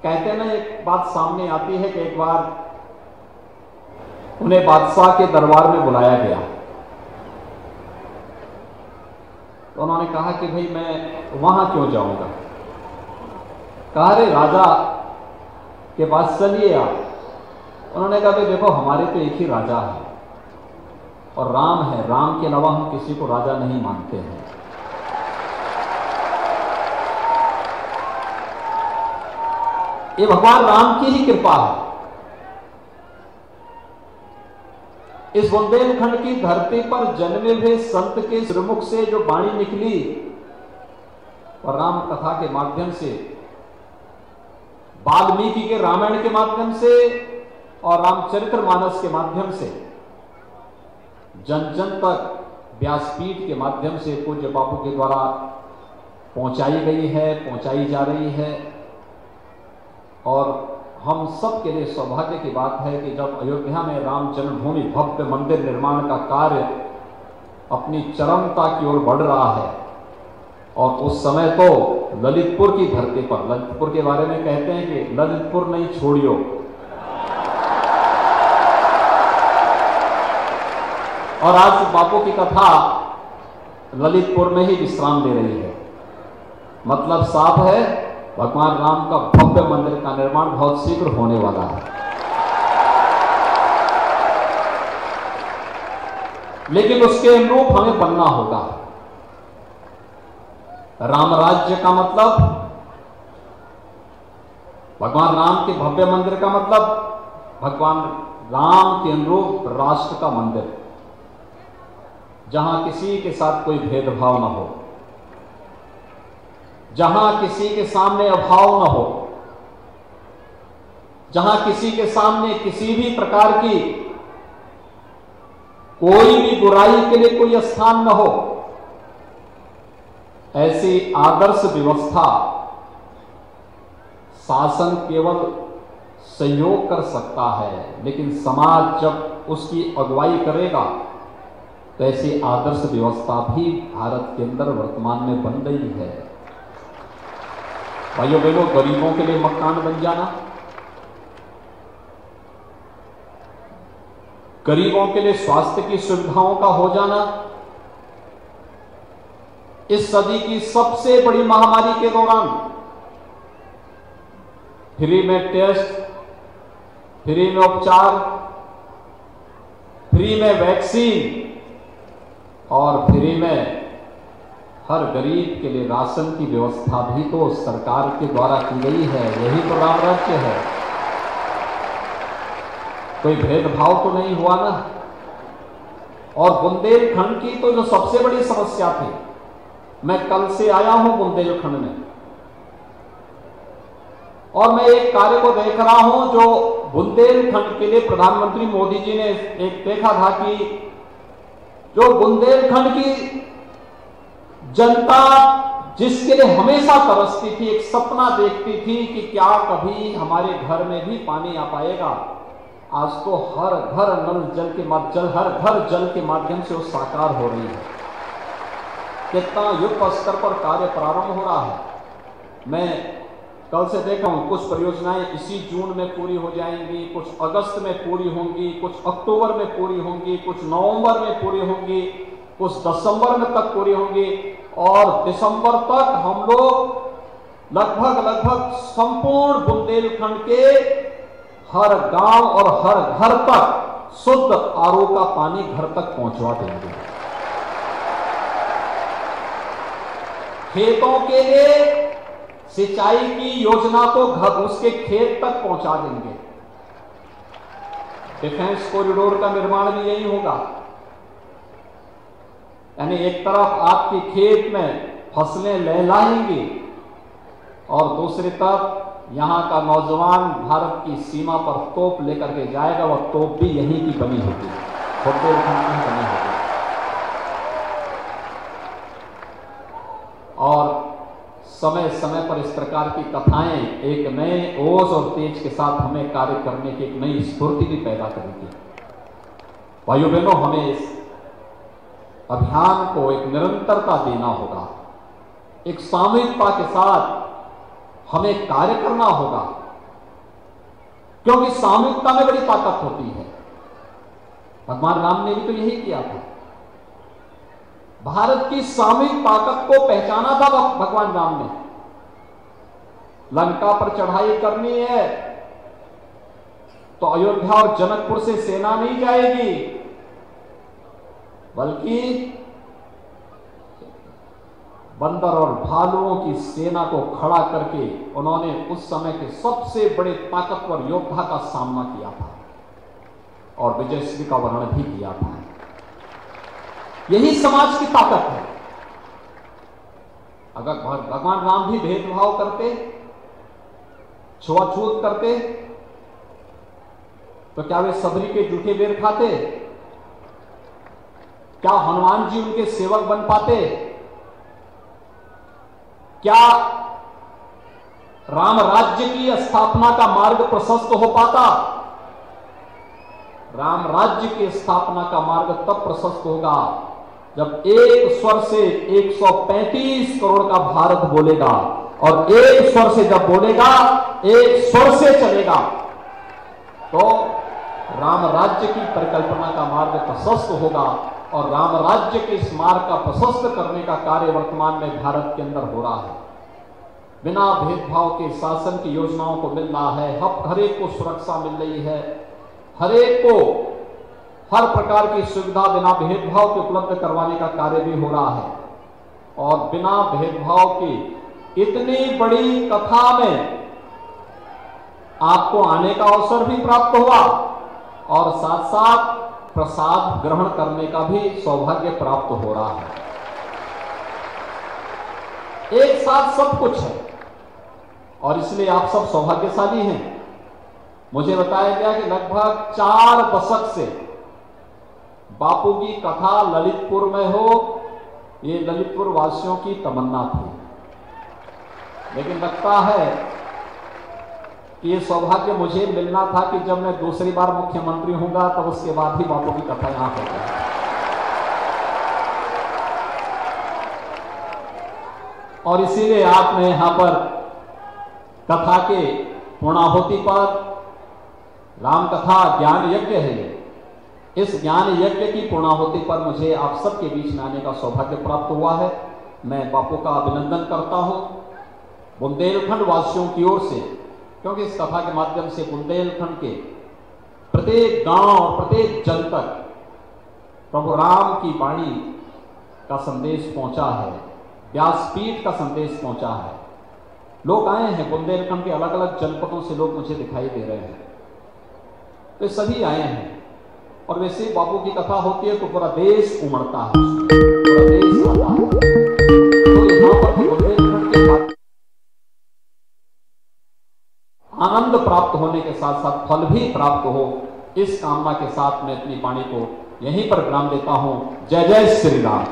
कहते हैं ना, एक बात सामने आती है कि एक बार उन्हें बादशाह के दरबार में बुलाया गया, तो उन्होंने कहा कि भाई मैं वहां क्यों जाऊंगा। कहा अरे राजा के पास चलिए आप। उन्होंने कहा भाई देखो, हमारे तो एक ही राजा है और राम है, राम के अलावा हम किसी को राजा नहीं मानते हैं। ये भगवान राम की ही कृपा है। इस बुंदेलखंड की धरती पर जन्मे हुए संत के श्रीमुख से जो वाणी निकली और राम कथा के माध्यम से, वाल्मीकि के रामायण के माध्यम से और रामचरितमानस के माध्यम से जन जन तक व्यासपीठ के माध्यम से पूज्य बापू के द्वारा पहुंचाई गई है, पहुंचाई जा रही है। और हम सब के लिए सौभाग्य की बात है कि जब अयोध्या में राम जन्मभूमि भव्य मंदिर निर्माण का कार्य अपनी चरमता की ओर बढ़ रहा है, और उस समय तो ललितपुर की धरती पर, ललितपुर के बारे में कहते हैं कि ललितपुर नहीं छोड़ियो, और आज बापू की कथा ललितपुर में ही विश्राम ले रही है। मतलब साफ है, भगवान राम का भव्य मंदिर का निर्माण बहुत शीघ्र होने वाला है। लेकिन उसके अनुरूप हमें बनना होगा। राम राज्य का मतलब, भगवान राम के भव्य मंदिर का मतलब भगवान राम के अनुरूप राष्ट्र का मंदिर, जहां किसी के साथ कोई भेदभाव न हो, जहां किसी के सामने अभाव न हो, जहां किसी के सामने किसी भी प्रकार की कोई भी बुराई के लिए कोई स्थान न हो, ऐसी आदर्श व्यवस्था शासन केवल सहयोग कर सकता है, लेकिन समाज जब उसकी अगुवाई करेगा तो ऐसी आदर्श व्यवस्था भी भारत के अंदर वर्तमान में बन रही है। भाइयों बहनों, गरीबों के लिए मकान बन जाना, गरीबों के लिए स्वास्थ्य की सुविधाओं का हो जाना, इस सदी की सबसे बड़ी महामारी के दौरान फ्री में टेस्ट, फ्री में उपचार, फ्री में वैक्सीन और फ्री में हर गरीब के लिए राशन की व्यवस्था भी तो सरकार के द्वारा की गई है। यही तो राम राज्य है। कोई भेदभाव तो नहीं हुआ ना। और बुंदेलखंड की तो जो सबसे बड़ी समस्या थी, मैं कल से आया हूं बुंदेलखंड में, और मैं एक कार्य को देख रहा हूं जो बुंदेलखंड के लिए प्रधानमंत्री मोदी जी ने एक देखा था कि जो बुंदेलखंड की जनता जिसके लिए हमेशा तरसती थी, एक सपना देखती थी कि क्या कभी हमारे घर में भी पानी आ पाएगा, आज तो हर घर नल जल के माध्यम, हर घर जल के माध्यम से वो साकार हो रही है। कितना युद्ध स्तर पर कार्य प्रारंभ हो रहा है। मैं कल से देखा हूं, कुछ परियोजनाएं इसी जून में पूरी हो जाएंगी, कुछ अगस्त में पूरी होंगी, कुछ अक्टूबर में पूरी होंगी, कुछ नवंबर में पूरी होंगी, कुछ दिसंबर में तक पूरी होंगी, और दिसंबर तक हम लोग लगभग संपूर्ण बुंदेलखंड के हर गांव और हर घर तक शुद्ध आरओ का पानी घर तक पहुंचवा देंगे। खेतों के लिए सिंचाई की योजना को घर उसके खेत तक पहुंचा देंगे। डिफेंस कॉरिडोर का निर्माण भी यही होगा। यानी एक तरफ आपके खेत में फसलें लहलाएंगी और दूसरी तरफ यहां का नौजवान भारत की सीमा पर तोप लेकर के जाएगा, वह तोप भी यहीं की बनी होगी, बुंदेलखंड में बनी होगी। और समय समय पर इस प्रकार की कथाएं एक नए ओज और तेज के साथ हमें कार्य करने की एक नई स्फूर्ति भी पैदा करेगी। भाइयों बहनों, हमें इस अभियान को एक निरंतरता देना होगा, एक सामूहिकता के साथ हमें कार्य करना होगा। क्योंकि सामूहिकता में बड़ी ताकत होती है। भगवान राम ने भी तो यही किया था। भारत की सामूहिक ताकत को पहचाना था भगवान राम ने। लंका पर चढ़ाई करनी है तो अयोध्या और जनकपुर से सेना नहीं जाएगी, बल्कि बंदर और भालुओं की सेना को खड़ा करके उन्होंने उस समय के सबसे बड़े ताकतवर योद्धा का सामना किया था और विजयश्री का वर्णन भी किया था। यही समाज की ताकत है। अगर भगवान राम भी भेदभाव करते, छुआछूत करते, तो क्या वे सबरी के जूठे बेर खाते? क्या हनुमान जी उनके सेवक बन पाते? क्या राम राज्य की स्थापना का मार्ग प्रशस्त हो पाता? राम राज्य की स्थापना का मार्ग तब प्रशस्त होगा जब एक स्वर से 135 करोड़ का भारत बोलेगा, और एक स्वर से जब बोलेगा, एक स्वर से चलेगा, तो राम राज्य की परिकल्पना का मार्ग प्रशस्त होगा। और राम राज्य के इस मार्ग का प्रशस्त करने का कार्य वर्तमान में भारत के अंदर हो रहा है। बिना भेदभाव के शासन की योजनाओं को मिल रहा है, हर एक को सुरक्षा मिल रही है, हर एक को हर प्रकार की सुविधा बिना भेदभाव के उपलब्ध करवाने का कार्य भी हो रहा है। और बिना भेदभाव की इतनी बड़ी कथा में आपको आने का अवसर भी प्राप्त हुआ और साथ साथ प्रसाद ग्रहण करने का भी सौभाग्य प्राप्त हो रहा है। एक साथ सब कुछ है और इसलिए आप सब सौभाग्यशाली हैं। मुझे बताया गया कि लगभग 4 दशक से बापू की कथा ललितपुर में हो, ये ललितपुर वासियों की तमन्ना थी, लेकिन लगता है कि ये सौभाग्य मुझे मिलना था कि जब मैं दूसरी बार मुख्यमंत्री होऊंगा तब उसके बाद ही बापू की कथा यहां होगी। और इसीलिए आपने यहां पर कथा के पूर्णाहुति पर, राम कथा ज्ञान यज्ञ है ये, इस ज्ञान यज्ञ की पूर्णाहुति पर मुझे आप सबके बीच में आने का सौभाग्य प्राप्त हुआ है। मैं बापू का अभिनंदन करता हूं बुंदेलखंड वासियों की ओर से, क्योंकि इस कथा के माध्यम से बुंदेलखंड के प्रत्येक गांव और प्रत्येक जन तक प्रभु राम की वाणी का संदेश पहुंचा है, व्यासपीठ का संदेश पहुंचा है। लोग आए हैं, बुंदेलखंड के अलग अलग जनपदों से लोग मुझे दिखाई दे रहे हैं, तो सभी आए हैं। और वैसे बापू की कथा होती है तो पूरा देश उमड़ता है, पूरा देश आता है। तो यहां पर बुंदेलखंड के आनंद प्राप्त होने के साथ साथ फल भी प्राप्त हो, इस कामना के साथ मैं अपनी वाणी को यहीं पर विराम देता हूं। जय जय श्री राम।